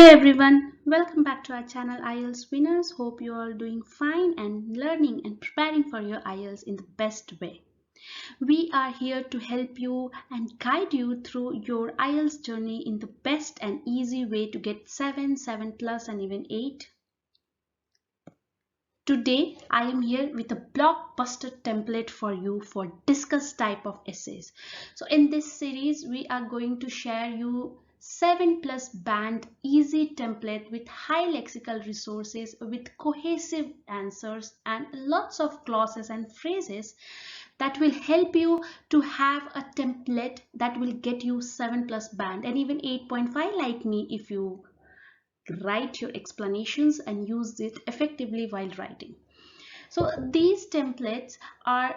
everyone, welcome back to our channel IELTS Winners. Hope you are doing fine and learning and preparing for your IELTS in the best way. We are here to help you and guide you through your IELTS journey in the best and easy way to get 7, 7 plus and even 8. Today, I am here with a blockbuster template for you for discuss type of essays. So in this series, we are going to share you 7 plus band easy template with high lexical resources with cohesive answers and lots of clauses and phrases that will help you to have a template that will get you 7 plus band and even 8.5 like me if you write your explanations and use it effectively while writing. So these templates are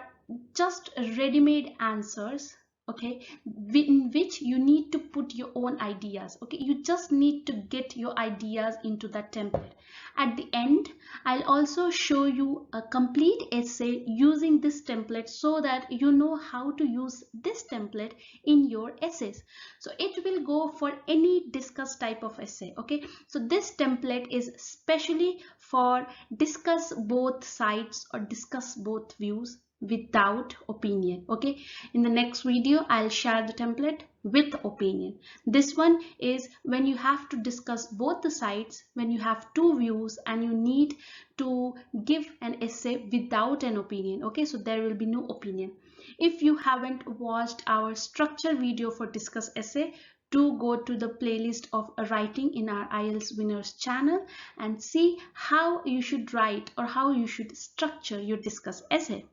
just ready-made answers, okay, in which you need to put your own ideas. Okay, you just need to get your ideas into that template. At the end, I'll also show you a complete essay using this template so that you know how to use this template in your essays. So it will go for any discuss type of essay. Okay, so this template is specially for discuss both sides or discuss both views without opinion. Okay, in the next video I'll share the template with opinion. This one is when you have to discuss both the sides, when you have two views and you need to give an essay without an opinion. Okay, so there will be no opinion. If you haven't watched our structure video for discuss essay, do go to the playlist of writing in our IELTS Winners channel and see how you should write or how you should structure your discuss essay.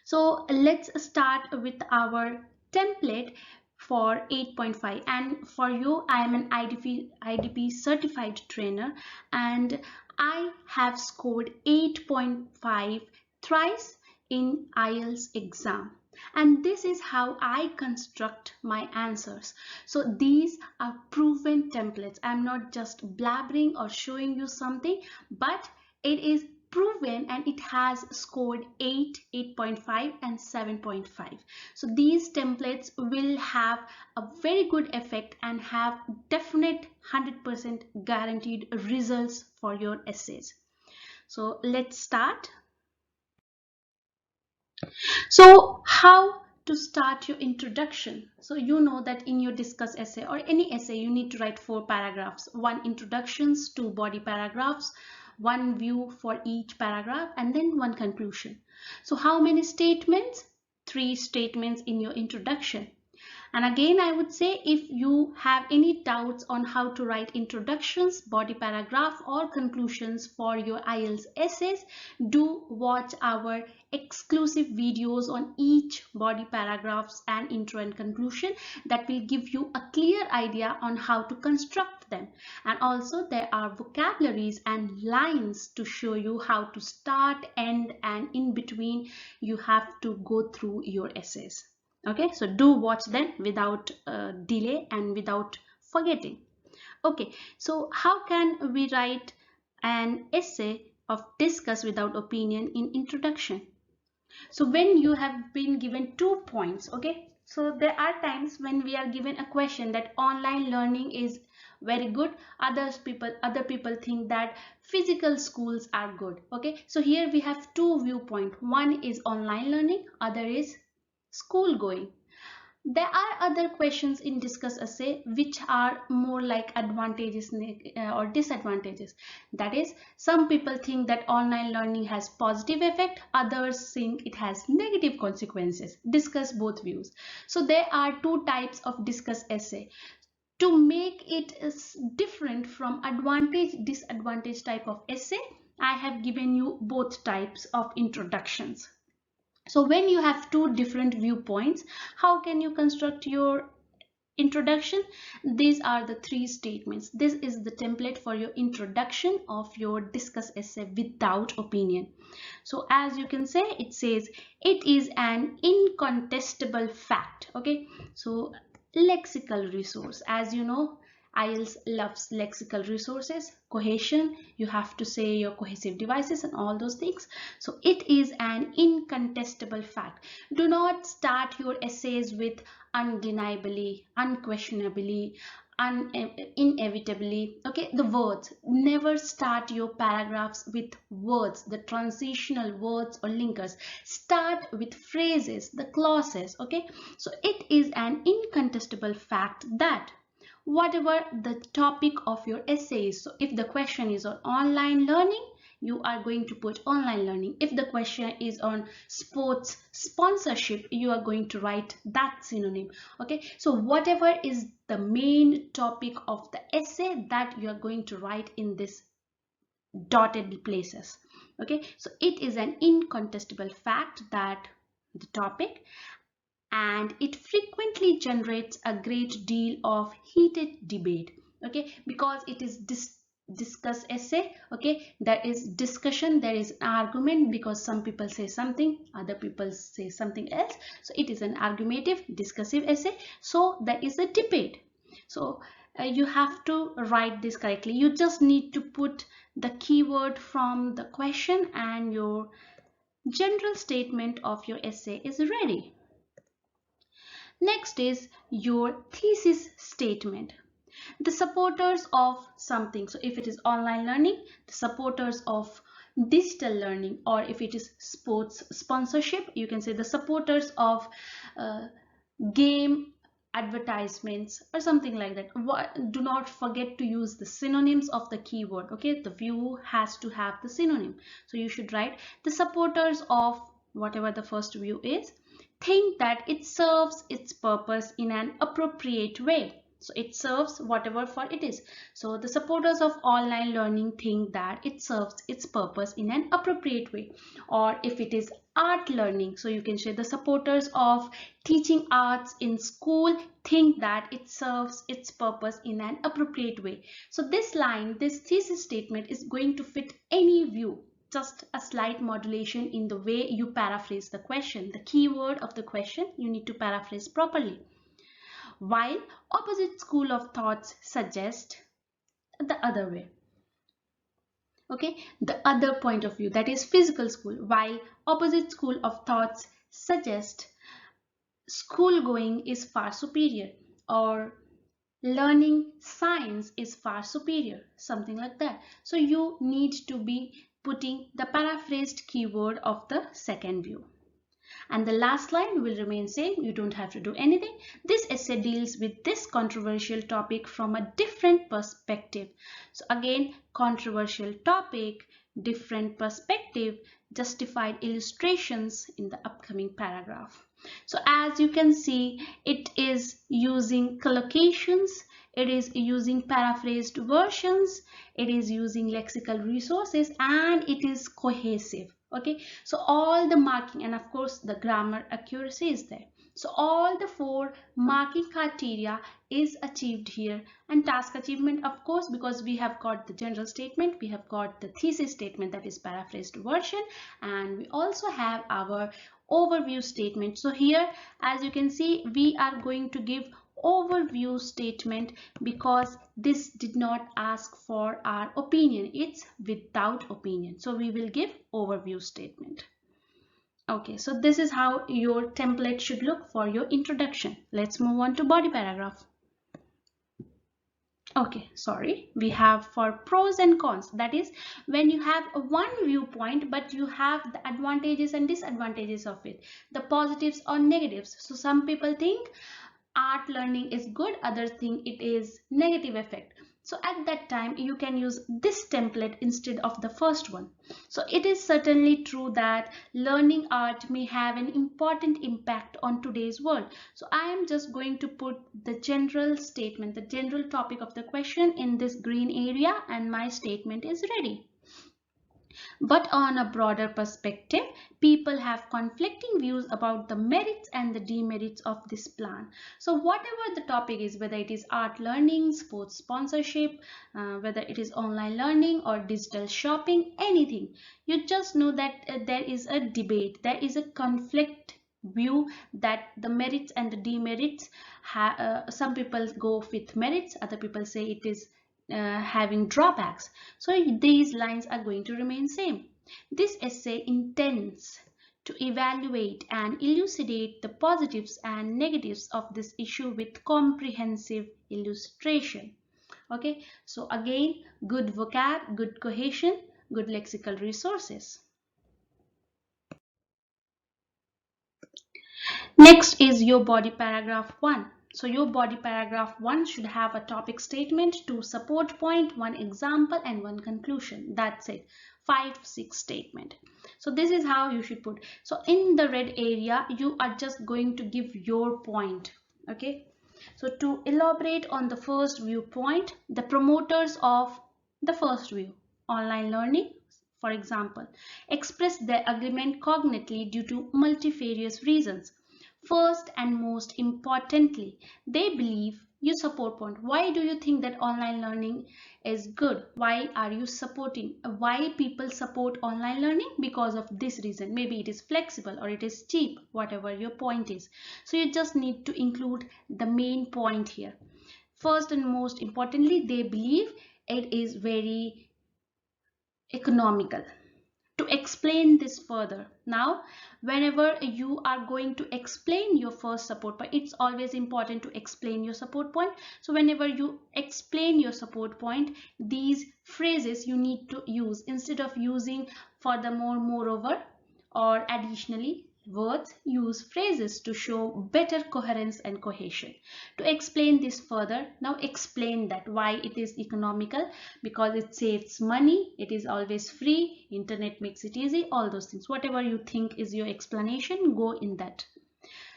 So let's start with our template for 8.5, and for you I am an IDP certified trainer and I have scored 8.5 thrice in IELTS exam. And this is how I construct my answers. So these are proven templates. I'm not just blabbering or showing you something, but it is proven and it has scored 8, 8.5 and 7.5. So these templates will have a very good effect and have definite 100% guaranteed results for your essays. So let's start. So how to start your introduction? So you know that in your discuss essay or any essay you need to write 4 paragraphs, 1 introductions, 2 body paragraphs, 1 view for each paragraph and then 1 conclusion. So how many statements? 3 statements in your introduction. And again, I would say if you have any doubts on how to write introductions, body paragraph or conclusions for your IELTS essays, do watch our exclusive videos on each body paragraphs and intro and conclusion that will give you a clear idea on how to construct them. And also there are vocabularies and lines to show you how to start, end and in between you have to go through your essays. Okay, so do watch them without delay and without forgetting. Okay, so how can we write an essay of discuss without opinion in introduction? So when you have been given 2 points, okay, so there are times when we are given a question that online learning is very good, other people think that physical schools are good. Okay, so here we have 2 viewpoints. One is online learning, other is school going. There are other questions in discuss essay which are more like advantages or disadvantages. That is, some people think that online learning has positive effect, others think it has negative consequences. Discuss both views. So there are 2 types of discuss essay. To make it different from advantage disadvantage type of essay, I have given you both types of introductions. So when you have 2 different viewpoints, how can you construct your introduction? These are the 3 statements. This is the template for your introduction of your discuss essay without opinion. So as you can say, it says it is an incontestable fact. Okay, so lexical resource, as you know, IELTS loves lexical resources, cohesion, you have to say your cohesive devices and all those things. So it is an incontestable fact. Do not start your essays with undeniably, unquestionably, inevitably, okay, the words. Never start your paragraphs with words, the transitional words or linkers. Start with phrases, the clauses, okay. So it is an incontestable fact that whatever the topic of your essay is, so if the question is on online learning, you are going to put online learning. If the question is on sports sponsorship, you are going to write that synonym, okay. So whatever is the main topic of the essay, that you are going to write in this dotted places, okay. So it is an incontestable fact that the topic, and it frequently generates a great deal of heated debate, okay, because it is discuss essay, okay. There is discussion, there is an argument, because some people say something, other people say something else, so it is an argumentative discussive essay, so there is a debate. So you have to write this correctly. You just need to put the keyword from the question and your general statement of your essay is ready. Next is your thesis statement. The supporters of something. So if it is online learning, the supporters of digital learning, or if it is sports sponsorship, you can say the supporters of game advertisements or something like that. Do not forget to use the synonyms of the keyword, okay. The view has to have the synonym, so you should write the supporters of whatever the first view is think that it serves its purpose in an appropriate way. So it serves whatever for it is. So the supporters of online learning think that it serves its purpose in an appropriate way. Or if it is art learning, so you can say the supporters of teaching arts in school think that it serves its purpose in an appropriate way. So this line, this thesis statement is going to fit any view. Just a slight modulation in the way you paraphrase the question. The keyword of the question you need to paraphrase properly. While opposite school of thoughts suggest the other way. Okay, the other point of view, that is physical school. While opposite school of thoughts suggest school going is far superior, or learning science is far superior, something like that. So you need to be putting the paraphrased keyword of the second view. And the last line will remain same. You don't have to do anything. This essay deals with this controversial topic from a different perspective. So again, controversial topic, different perspective, justified illustrations in the upcoming paragraph. So as you can see, it is using collocations, it is using paraphrased versions, it is using lexical resources, and it is cohesive. Okay, so all the marking, and of course the grammar accuracy is there. So all the four marking criteria is achieved here. And task achievement, of course, because we have got the general statement, we have got the thesis statement, that is paraphrased version, and we also have our overview statement. So here, as you can see, we are going to give overview statement because this did not ask for our opinion. It's without opinion. So we will give overview statement. Okay, so this is how your template should look for your introduction. Let's move on to body paragraph. Okay, sorry, we have for pros and cons. That is when you have one viewpoint, but you have the advantages and disadvantages of it, the positives or negatives. So some people think art learning is good, others think it is negative effect. So at that time you can use this template instead of the first one. So it is certainly true that learning art may have an important impact on today's world. So I am just going to put the general statement, the general topic of the question in this green area, and my statement is ready. But on a broader perspective, people have conflicting views about the merits and the demerits of this plan. So whatever the topic is, whether it is art learning, sports sponsorship, whether it is online learning or digital shopping, anything, you just know that there is a debate, there is a conflict view, that the merits and the demerits, some people go with merits, other people say it is having drawbacks. So these lines are going to remain same. This essay intends to evaluate and elucidate the positives and negatives of this issue with comprehensive illustration. Okay, so again, good vocab, good cohesion, good lexical resources. Next is your body paragraph 1. So your body paragraph 1 should have a topic statement, 2 support point, 1 example and 1 conclusion. That's it. 5 to 6 statement. So this is how you should put. So in the red area, you are just going to give your point. Okay. So to elaborate on the first viewpoint, the promoters of the first view, online learning, for example, express their agreement cognitively due to multifarious reasons. First and most importantly, they believe you support point. Why do you think that online learning is good? Why are you supporting? Why people support online learning? Because of this reason. Maybe it is flexible or it is cheap, whatever your point is. So you just need to include the main point here. First and most importantly, they believe it is very economical. To explain this further, now whenever you are going to explain your first support point, it's always important to explain your support point. So whenever you explain your support point, these phrases you need to use instead of using furthermore, moreover or additionally words. Use phrases to show better coherence and cohesion. To explain this further, now explain that why it is economical, because it saves money, it is always free, internet makes it easy, all those things. Whatever you think is your explanation, go in that.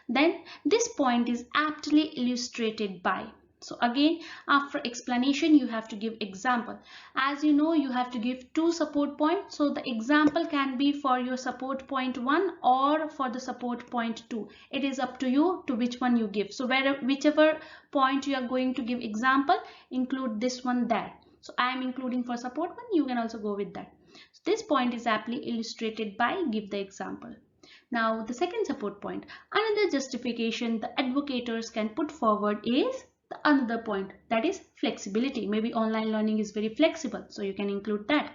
Then this point is aptly illustrated by. So again, after explanation, you have to give example. As you know, you have to give 2 support points. So the example can be for your support point 1 or for the support point 2. It is up to you to which one you give. So whichever point you are going to give example, include this one there. So I am including for support 1. You can also go with that. So this point is aptly illustrated by, give the example. Now, the second support point, another justification the advocates can put forward is the another point, that is flexibility. Maybe online learning is very flexible, so you can include that.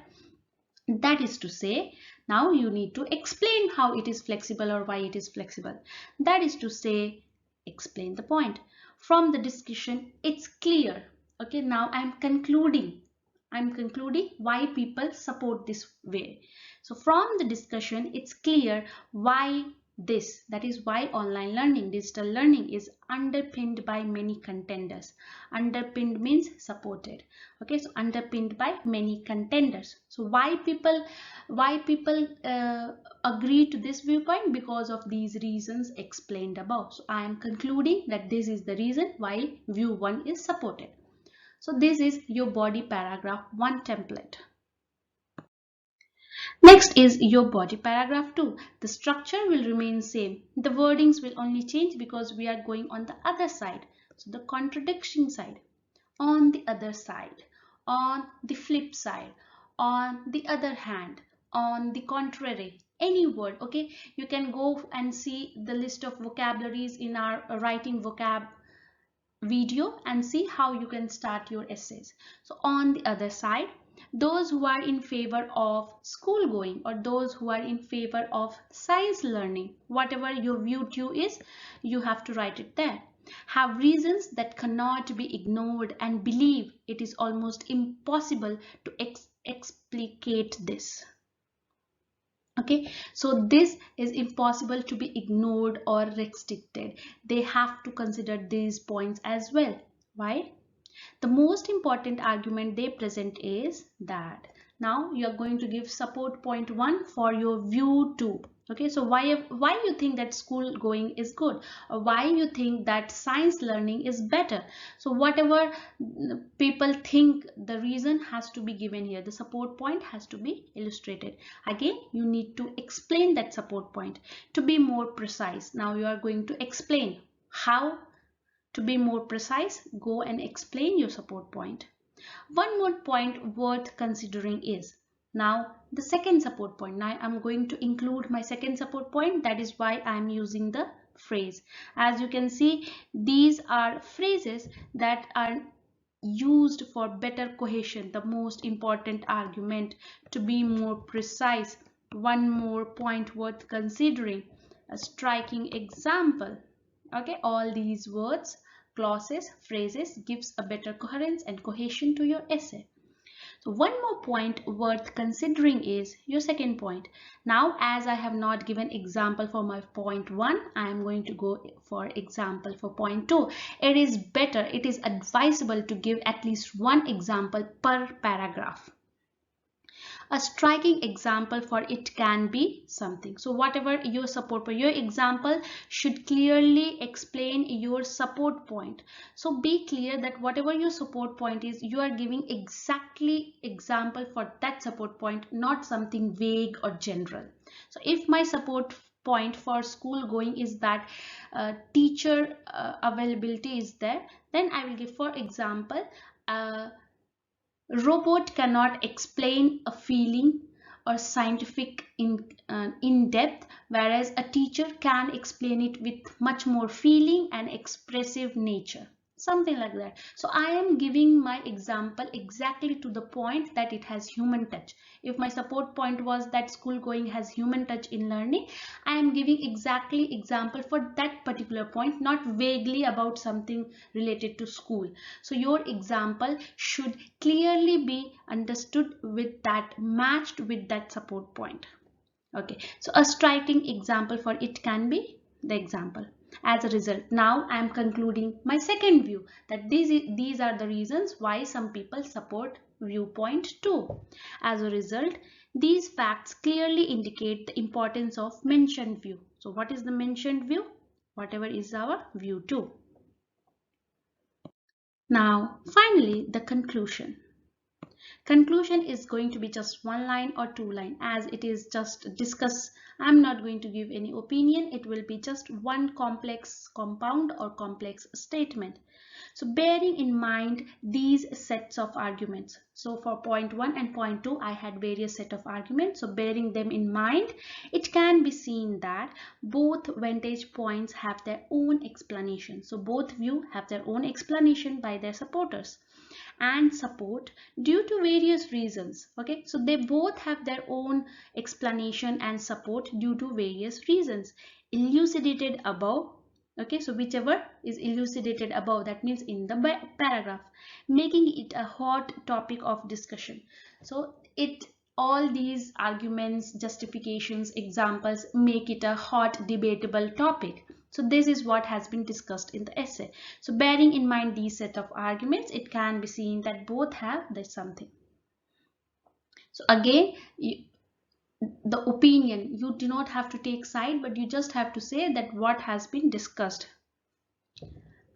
That is to say, now you need to explain how it is flexible or why it is flexible. That is to say, explain the point. From the discussion, it's clear. Okay, now I'm concluding why people support this way. So from the discussion, it's clear why this, that is why online learning, digital learning is underpinned by many contenders. Underpinned means supported. Okay, so underpinned by many contenders. So why people agree to this viewpoint? Because of these reasons explained above. So I am concluding that this is the reason why view 1 is supported. So this is your body paragraph 1 template. Next is your body paragraph 2. The structure will remain same. The wordings will only change because we are going on the other side. So the contradiction side, on the other side, on the flip side, on the other hand, on the contrary, any word. Okay, you can go and see the list of vocabularies in our writing vocab video and see how you can start your essays. So on the other side, those who are in favor of school going or those who are in favor of science learning, whatever your view to is, you have to write it there, have reasons that cannot be ignored and believe it is almost impossible to explicate this. Okay, so this is impossible to be ignored or restricted. They have to consider these points as well. Why? The most important argument they present is that now you are going to give support point 1 for your view 2. Okay, so why you think that school going is good, or why you think that science learning is better? So whatever people think, the reason has to be given here. The support point has to be illustrated. Again, you need to explain that support point to be more precise. Now you are going to explain how to be more precise. Go and explain your support point. One more point worth considering is now the second support point. Now I'm going to include my second support point. That is why I'm using the phrase. As you can see, these are phrases that are used for better cohesion, the most important argument, to be more precise. One more point worth considering, a striking example. Okay, all these words, clauses, phrases gives a better coherence and cohesion to your essay. So one more point worth considering is your second point. Now, as I have not given example for my point 1, I am going to go for example for point 2. It is better, it is advisable to give at least one example per paragraph. A striking example for it can be something. So whatever your support point, your example should clearly explain your support point. So be clear that whatever your support point is, you are giving exactly example for that support point, not something vague or general. So if my support point for school going is that teacher availability is there, then I will give, for example, robot cannot explain a feeling or scientific in depth, whereas a teacher can explain it with much more feeling and expressive nature, something like that. So I am giving my example exactly to the point that it has human touch. If my support point was that school going has human touch in learning, I am giving exactly example for that particular point, not vaguely about something related to school. So your example should clearly be understood with that, matched with that support point. Okay, so a striking example for it can be the example. As a result, now I am concluding my second view, that these are the reasons why some people support viewpoint 2. As a result, these facts clearly indicate the importance of mentioned view. So what is the mentioned view? Whatever is our view 2. Now, finally, the conclusion. Conclusion is going to be just one line or two line, as it is just discuss. I'm not going to give any opinion. It will be just one complex compound or complex statement. So bearing in mind these sets of arguments. So for point 1 and point 2, I had various set of arguments. So bearing them in mind, it can be seen that both vantage points have their own explanation. So both view have their own explanation by their supporters and support due to various reasons. Okay, so they both have their own explanation and support due to various reasons elucidated above. Okay, so whichever is elucidated above, that means in the paragraph, making it a hot topic of discussion. So it, all these arguments, justifications, examples make it a hot debatable topic. So this is what has been discussed in the essay. So bearing in mind these set of arguments, it can be seen that both have this something. So again, the opinion, you do not have to take side, but you just have to say that what has been discussed.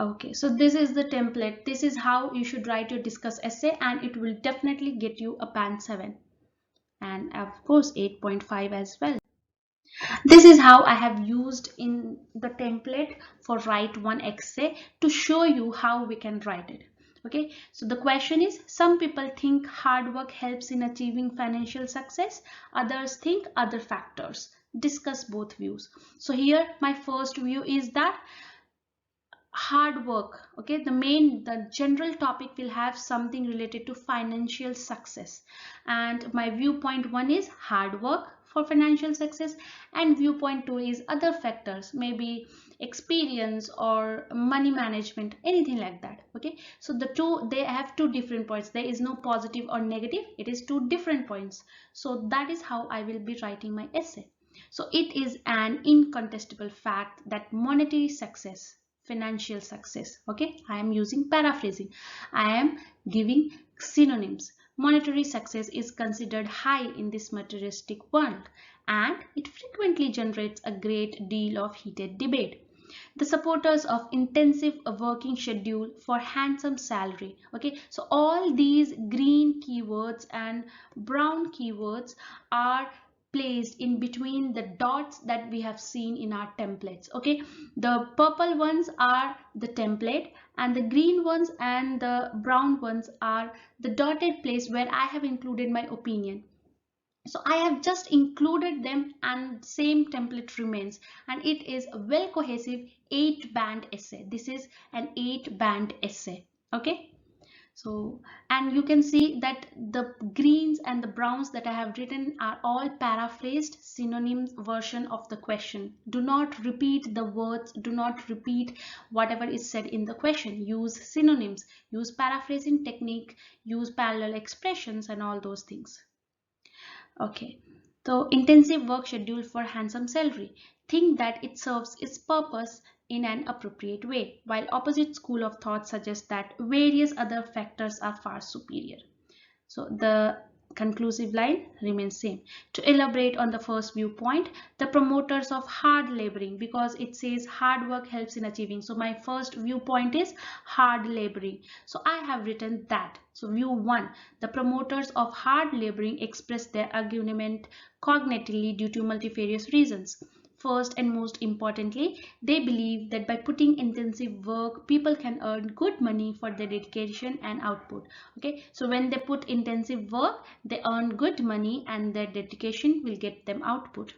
Okay, so this is the template. This is how you should write your discuss essay, and it will definitely get you a band 7 and of course 8.5 as well. This is how I have used in the template for write one essay to show you how we can write it. Okay, so the question is, some people think hard work helps in achieving financial success, others think other factors. Discuss both views. So here my first view is that hard work, okay, the general topic will have something related to financial success, and my viewpoint 1 is hard work for financial success, and viewpoint 2 is other factors, maybe experience or money management, anything like that. Okay, so the two, they have two different points. There is no positive or negative, it is two different points. So that is how I will be writing my essay. So it is an incontestable fact that monetary success, financial success, okay, I am using paraphrasing, I am giving synonyms. Monetary success is considered high in this materialistic world, and it frequently generates a great deal of heated debate. The supporters of intensive working schedule for handsome salary. Okay, so all these green keywords and brown keywords are placed in between the dots that we have seen in our templates. Okay, the purple ones are the template, and the green ones and the brown ones are the dotted place where I have included my opinion. So I have just included them, and same template remains, and it is a well cohesive 8 band essay. This is an 8 band essay. Okay, So, and you can see that the greens and the browns that I have written are all paraphrased synonyms version of the question. Do not repeat the words, do not repeat whatever is said in the question. Use synonyms, use paraphrasing technique, use parallel expressions and all those things. Okay, so intensive work schedule for handsome salary. Think that it serves its purpose in an appropriate way, while opposite school of thought suggests that various other factors are far superior. So the conclusive line remains same. To elaborate on the first viewpoint, the promoters of hard laboring, because it says hard work helps in achieving. So my first viewpoint is hard laboring. So I have written that. So view 1, the promoters of hard laboring express their argument cognitively due to multifarious reasons. First and most importantly, they believe that by putting intensive work, people can earn good money for their dedication and output. Okay, so when they put intensive work, they earn good money and their dedication will get them output.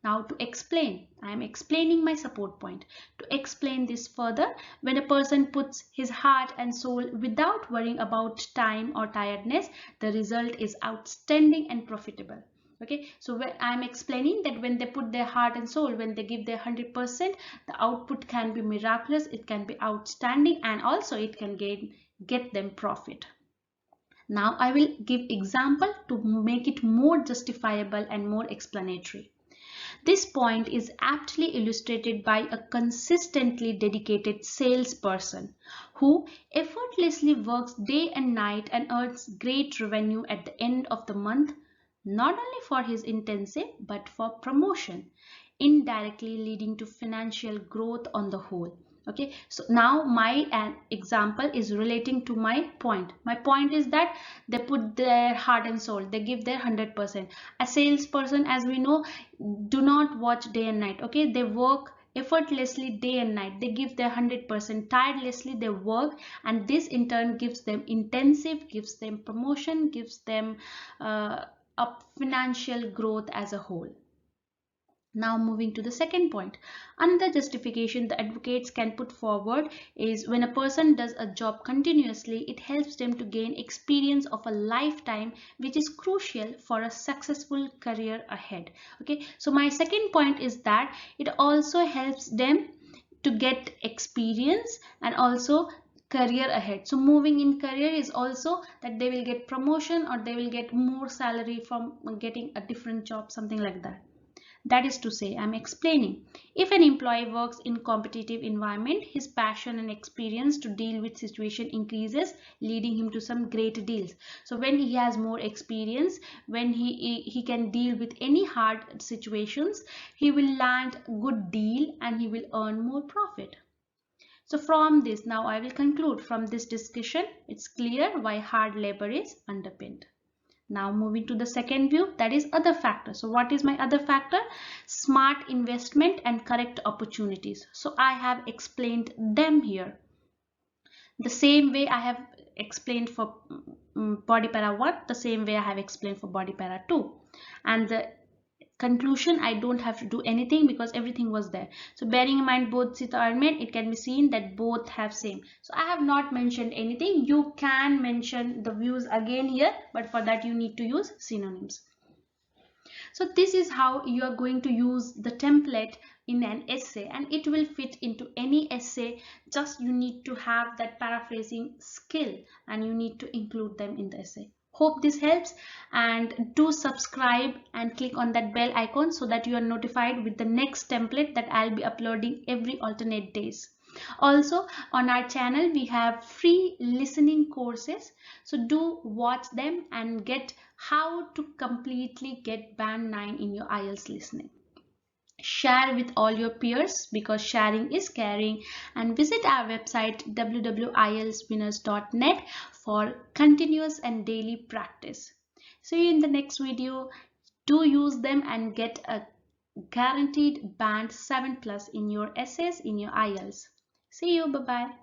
Now to explain, I am explaining my support point. To explain this further, when a person puts his heart and soul without worrying about time or tiredness, the result is outstanding and profitable. Okay, so when I'm explaining that when they put their heart and soul, when they give their 100%, the output can be miraculous, it can be outstanding, and also it can get them profit. Now I will give example to make it more justifiable and more explanatory. This point is aptly illustrated by a consistently dedicated salesperson who effortlessly works day and night and earns great revenue at the end of the month, not only for his intensive but for promotion, indirectly leading to financial growth on the whole. Okay, so now my example is relating to my point. My point is that they put their heart and soul, they give their 100%. A salesperson, as we know, do not watch day and night. Okay, they work effortlessly day and night, they give their 100%, tirelessly they work, and this in turn gives them intensive, gives them promotion, gives them a financial growth as a whole. Now moving to the second point, another justification the advocates can put forward is when a person does a job continuously, it helps them to gain experience of a lifetime, which is crucial for a successful career ahead. Okay, so my second point is that it also helps them to get experience and also career ahead. So moving in career is also that they will get promotion or they will get more salary from getting a different job, something like that. That is to say, I'm explaining. If an employee works in competitive environment, his passion and experience to deal with situation increases, leading him to some great deals. So when he has more experience, when he can deal with any hard situations, he will land a good deal and he will earn more profit. So from this, now I will conclude from this discussion, it's clear why hard labor is underpinned. Now moving to the second view, that is other factor. So what is my other factor? Smart investment and correct opportunities. So I have explained them here. The same way I have explained for body para 1, the same way I have explained for body para 2. And the conclusion, I don't have to do anything because everything was there. So bearing in mind both Sita are made, it can be seen that both have same. So I have not mentioned anything. You can mention the views again here, but for that you need to use synonyms. So this is how you are going to use the template in an essay, and it will fit into any essay. Just you need to have that paraphrasing skill and you need to include them in the essay. Hope this helps, and do subscribe and click on that bell icon so that you are notified with the next template that I'll be uploading every alternate days. Also on our channel we have free listening courses, so do watch them and get how to completely get band 9 in your IELTS listening. Share with all your peers because sharing is caring, and visit our website www.ieltswinners.net for continuous and daily practice. See you in the next video. Do use them and get a guaranteed band 7+ in your essays in your IELTS. See you. Bye bye.